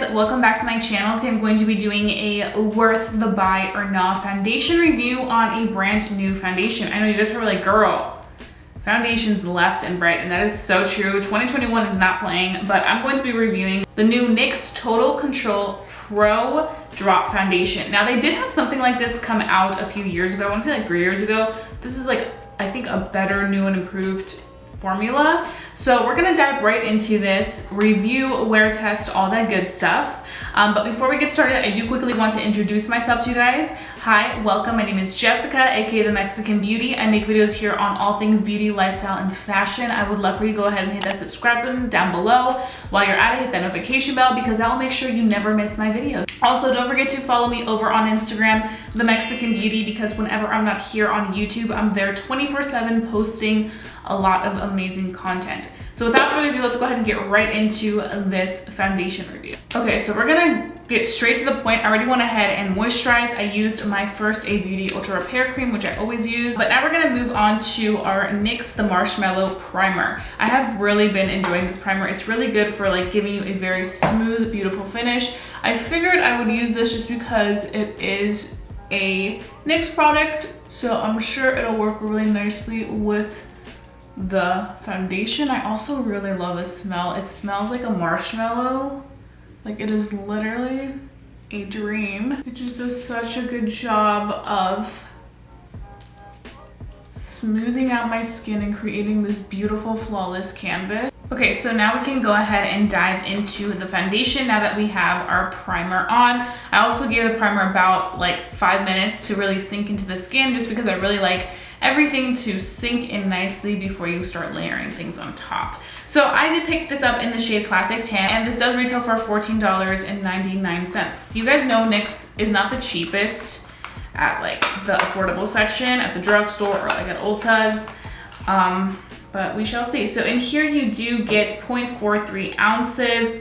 guys, welcome back to my channel. Today I'm going to be doing a worth the buy or not foundation review on a brand new foundation. I know you guys are probably like, girl, foundations left and right, and that is so true. 2021 is not playing, but I'm going to be reviewing the new NYX Total Control Pro Drop Foundation. Now they did have something like this come out a few years ago. I want to say like 3 years ago. This is like, I think, a better, new and improved formula. So we're gonna dive right into this, review, wear test, all that good stuff. But before we get started, I do quickly want to introduce myself to you guys. Hi, welcome. My name is Jessica, aka The Mexican Beauty. I make videos here on all things beauty, lifestyle, and fashion. I would love for you to go ahead and hit that subscribe button down below. While you're at it, hit that notification bell because that will make sure you never miss my videos. Also, don't forget to follow me over on Instagram, The Mexican Beauty, because whenever I'm not here on YouTube, I'm there 24/7 posting a lot of amazing content. So without further ado, let's go ahead and get right into this foundation review. Okay, so we're gonna get straight to the point. I already went ahead and moisturized. I used my first A Beauty Ultra Repair Cream, which I always use. But now we're gonna move on to our NYX The Marshmallow Primer. I have really been enjoying this primer. It's really good for like giving you a very smooth, beautiful finish. I figured I would use this just because it is a NYX product, so I'm sure it'll work really nicely with the foundation. I also really love the smell. It smells like a marshmallow. Like, it is literally a dream. It just does such a good job of smoothing out my skin and creating this beautiful, flawless canvas. Okay, so now we can go ahead and dive into the foundation now that we have our primer on. I also gave the primer about like 5 minutes to really sink into the skin, just because I really like everything to sink in nicely before you start layering things on top. So I did pick this up in the shade Classic Tan, and this does retail for $14.99. You guys know NYX is not the cheapest at like the affordable section at the drugstore or like at Ulta's, but we shall see. So in here you do get 0.43 ounces.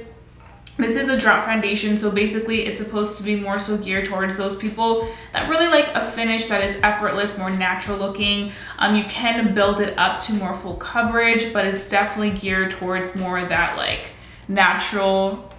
This is a drop foundation, so basically it's supposed to be more so geared towards those people that really like a finish that is effortless, more natural looking. You can build it up to more full coverage, but it's definitely geared towards more that like natural,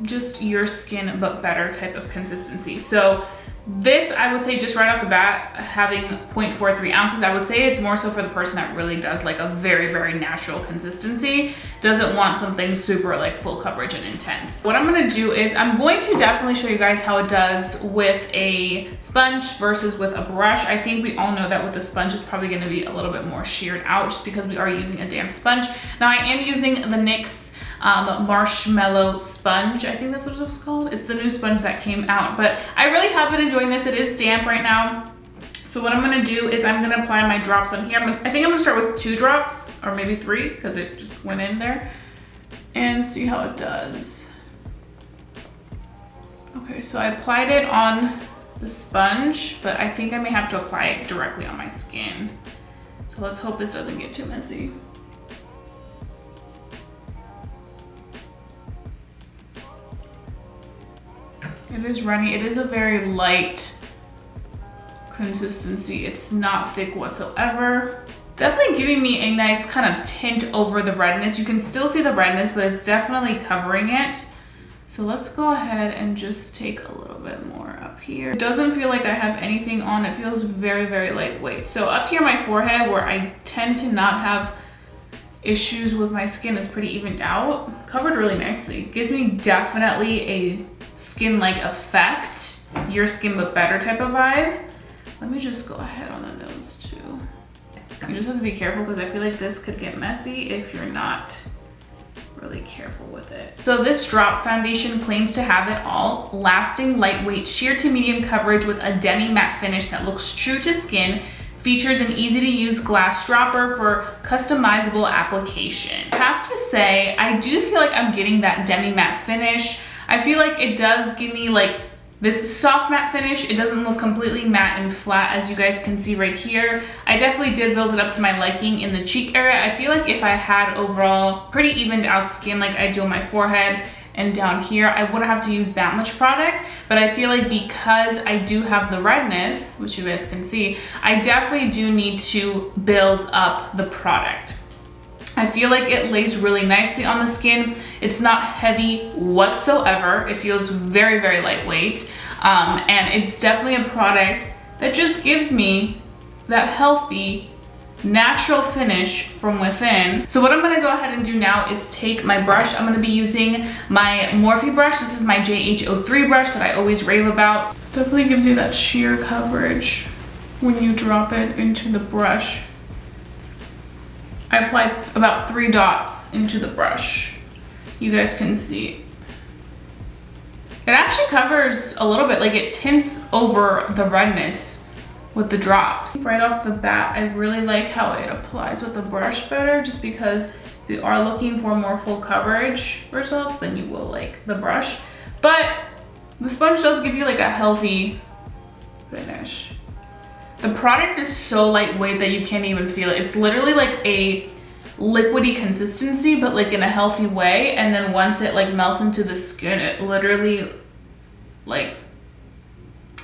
just your skin but better type of consistency. So this, I would say, just right off the bat, having 0.43 ounces, I would say it's more so for the person that really does like a very, very natural consistency, doesn't want something super like full coverage and intense. What I'm gonna do is I'm going to definitely show you guys how it does with a sponge versus with a brush. I think we all know that with the sponge it's probably gonna be a little bit more sheared out just because we are using a damp sponge. Now I am using the NYX Marshmallow Sponge. I think that's what it was called. It's the new sponge that came out, but I really have been enjoying this. It is damp right now. So what I'm gonna do is I'm gonna apply my drops on here. I think I'm gonna start with 2 drops or maybe 3 because it just went in there, and see how it does. Okay, so I applied it on the sponge, but I think I may have to apply it directly on my skin. So let's hope this doesn't get too messy. It is runny. It is a very light consistency. It's not thick whatsoever. Definitely giving me a nice kind of tint over the redness. You can still see the redness, but it's definitely covering it. So let's go ahead and just take a little bit more up here. It doesn't feel like I have anything on. It feels very, very lightweight. So up here, my forehead, where I tend to not have issues with my skin, is pretty evened out, covered really nicely. Gives me definitely a skin-like effect, your skin but better type of vibe. Let me just go ahead on the nose too. You just have to be careful because I feel like this could get messy if you're not really careful with it. So this drop foundation claims to have it all: lasting, lightweight, sheer to medium coverage with a demi matte finish that looks true to skin, features an easy to use glass dropper for customizable application. I have to say, I do feel like I'm getting that demi matte finish. I feel like it does give me like this soft matte finish. It doesn't look completely matte and flat, as you guys can see right here. I definitely did build it up to my liking in the cheek area. I feel like if I had overall pretty evened out skin like I do on my forehead and down here, I wouldn't have to use that much product. But I feel like because I do have the redness, which you guys can see, I definitely do need to build up the product. I feel like it lays really nicely on the skin. It's not heavy whatsoever. It feels very, very lightweight. And it's definitely a product that just gives me that healthy, natural finish from within. So what I'm gonna go ahead and do now is take my brush. I'm gonna be using my Morphe brush. This is my JH03 brush that I always rave about. It definitely gives you that sheer coverage when you drop it into the brush. I applied about 3 dots into the brush. You guys can see. It actually covers a little bit, like it tints over the redness with the drops. Right off the bat, I really like how it applies with the brush better, just because if you are looking for more full coverage results, then you will like the brush. But the sponge does give you like a healthy finish. The product is so lightweight that you can't even feel it. It's literally like a liquidy consistency, but like in a healthy way. And then once it like melts into the skin, it literally like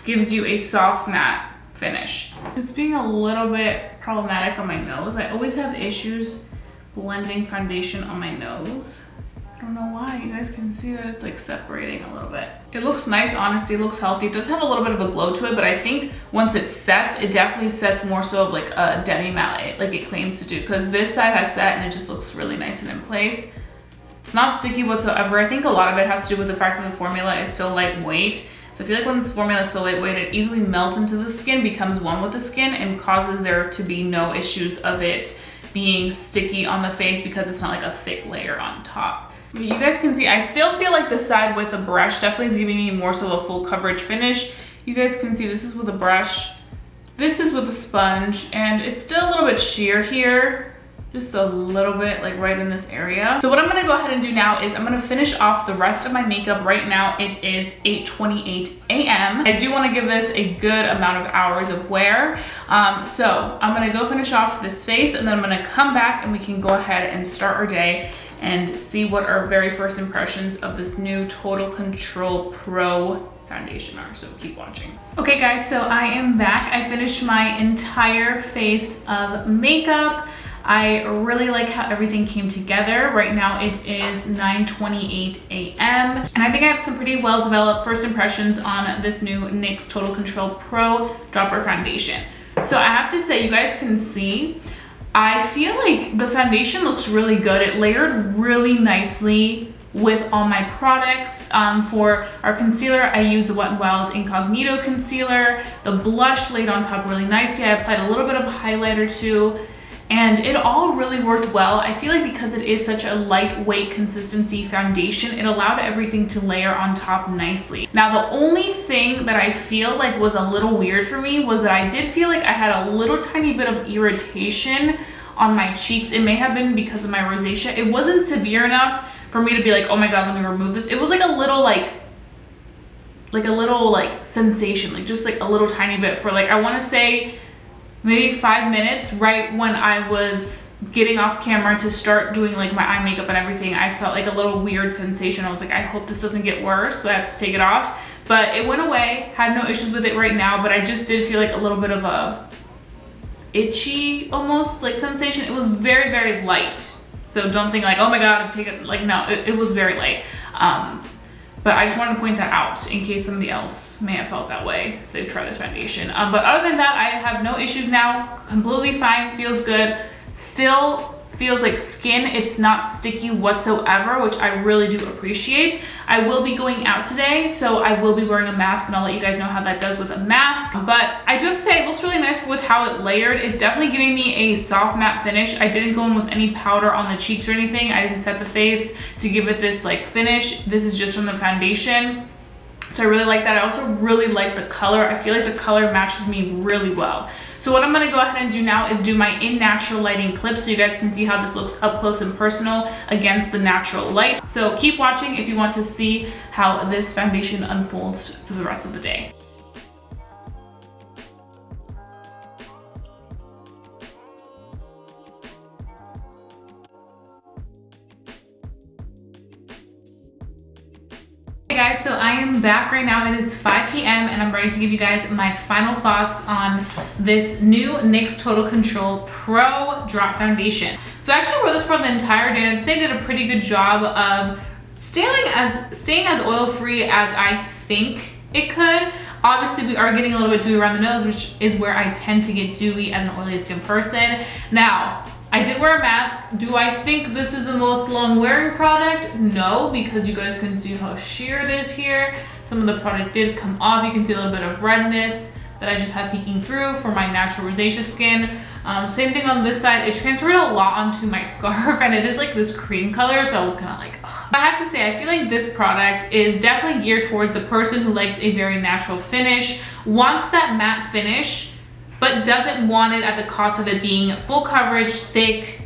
gives you a soft matte finish. It's being a little bit problematic on my nose. I always have issues blending foundation on my nose. I don't know why. You guys can see that it's like separating a little bit. It looks nice, honestly, it looks healthy. It does have a little bit of a glow to it, but I think once it sets, it definitely sets more so of like a demi matte, like it claims to do, because this side has set and it just looks really nice and in place. It's not sticky whatsoever. I think a lot of it has to do with the fact that the formula is so lightweight. So I feel like when this formula is so lightweight, it easily melts into the skin, becomes one with the skin, and causes there to be no issues of it being sticky on the face because it's not like a thick layer on top. But you guys can see, I still feel like the side with a brush definitely is giving me more so a full coverage finish. You guys can see this is with a brush, this is with a sponge, and it's still a little bit sheer here. Just a little bit, like right in this area. So what I'm gonna go ahead and do now is I'm gonna finish off the rest of my makeup. Right now it is 8:28 a.m. I do wanna give this a good amount of hours of wear. So I'm gonna go finish off this face, and then I'm gonna come back and we can go ahead and start our day and see what our very first impressions of this new Total Control Pro foundation are. So keep watching. Okay guys, so I am back. I finished my entire face of makeup. I really like how everything came together. Right now it is 9:28 a.m. and I think I have some pretty well developed first impressions on this new NYX Total Control Pro Dropper Foundation. So I have to say, you guys can see, I feel like the foundation looks really good. It layered really nicely with all my products. For our concealer, I used the Wet n Wild Incognito Concealer. The blush laid on top really nicely. I applied a little bit of highlighter too, and it all really worked well. I feel like because it is such a lightweight consistency foundation, it allowed everything to layer on top nicely. Now, the only thing that I feel like was a little weird for me was that I did feel like I had a little tiny bit of irritation on my cheeks. It may have been because of my rosacea. It wasn't severe enough for me to be like, oh my God, let me remove this. It was like a little sensation, like just like a little tiny bit for like, I wanna say maybe 5 minutes right when I was getting off camera to start doing like my eye makeup and everything. I felt like a little weird sensation. I was like, I hope this doesn't get worse, so I have to take it off. But it went away, had no issues with it right now, but I just did feel like a little bit of a itchy almost like sensation. It was very, very light. So don't think like, oh my God, take it, like no, it was very light. But I just wanted to point that out in case somebody else may have felt that way if they've tried this foundation. But other than that, I have no issues now. Completely fine, feels good. Still feels like skin. It's not sticky whatsoever, which I really do appreciate. I will be going out today, so I will be wearing a mask, and I'll let you guys know how that does with a mask. But I do have to say, it looks really nice with how it layered. It's definitely giving me a soft matte finish. I didn't go in with any powder on the cheeks or anything. I didn't set the face to give it this like finish. This is just from the foundation. So I really like that. I also really like the color. I feel like the color matches me really well. So what I'm gonna go ahead and do now is do my in natural lighting clip so you guys can see how this looks up close and personal against the natural light. So keep watching if you want to see how this foundation unfolds through the rest of the day. Hey guys, so I am back right now. It is 5 p.m. and I'm ready to give you guys my final thoughts on this new NYX Total Control Pro Drop Foundation. So I actually wore this for the entire day and I'd say I did a pretty good job of staying as oil-free as I think it could. Obviously, we are getting a little bit dewy around the nose, which is where I tend to get dewy as an oily skin person. Now, I did wear a mask. Do I think this is the most long-wearing product? No, because you guys can see how sheer it is here. Some of the product did come off. You can see a little bit of redness that I just have peeking through for my natural rosacea skin. Same thing on this side. It transferred a lot onto my scarf and it is like this cream color, so I was kind of like, ugh. I have to say, I feel like this product is definitely geared towards the person who likes a very natural finish, wants that matte finish, but doesn't want it at the cost of it being full coverage, thick,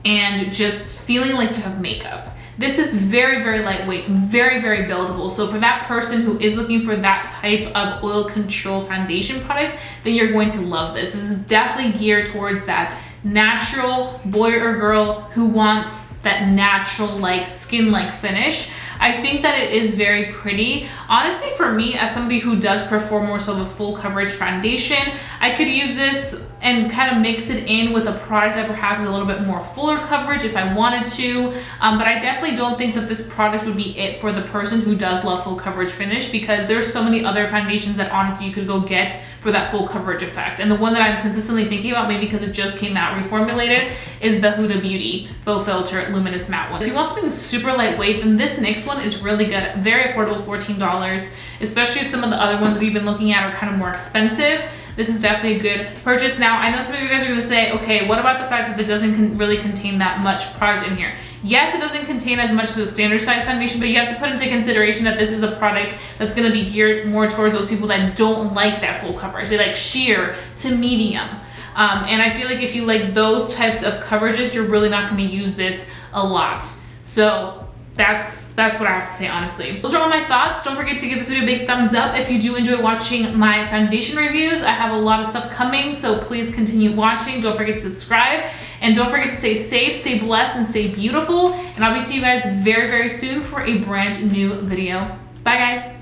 and just feeling like you have makeup. This is very, very lightweight, very, very buildable. So for that person who is looking for that type of oil control foundation product, then you're going to love this. This is definitely geared towards that natural boy or girl who wants that natural like skin-like finish. I think that it is very pretty. Honestly, for me, as somebody who does prefer more so of a full coverage foundation, I could use this and kind of mix it in with a product that perhaps is a little bit more fuller coverage if I wanted to. But I definitely don't think that this product would be it for the person who does love full coverage finish, because there's so many other foundations that honestly you could go get for that full coverage effect. And the one that I'm consistently thinking about, maybe because it just came out reformulated, is the Huda Beauty Faux Filter Luminous Matte one. If you want something super lightweight, then this NYX one is really good. Very affordable, $14, especially if some of the other ones that we've been looking at are kind of more expensive. This is definitely a good purchase. Now, I know some of you guys are gonna say, okay, what about the fact that it doesn't really contain that much product in here? Yes, it doesn't contain as much as a standard size foundation, but you have to put into consideration that this is a product that's gonna be geared more towards those people that don't like that full coverage. They like sheer to medium. And I feel like if you like those types of coverages, you're really not gonna use this a lot. So that's what I have to say, honestly. Those are all my thoughts. Don't forget to give this video a big thumbs up if you do enjoy watching my foundation reviews. I have a lot of stuff coming, so please continue watching. Don't forget to subscribe, and don't forget to stay safe, stay blessed, and stay beautiful. And I'll be seeing you guys very, very soon for a brand new video. Bye, guys.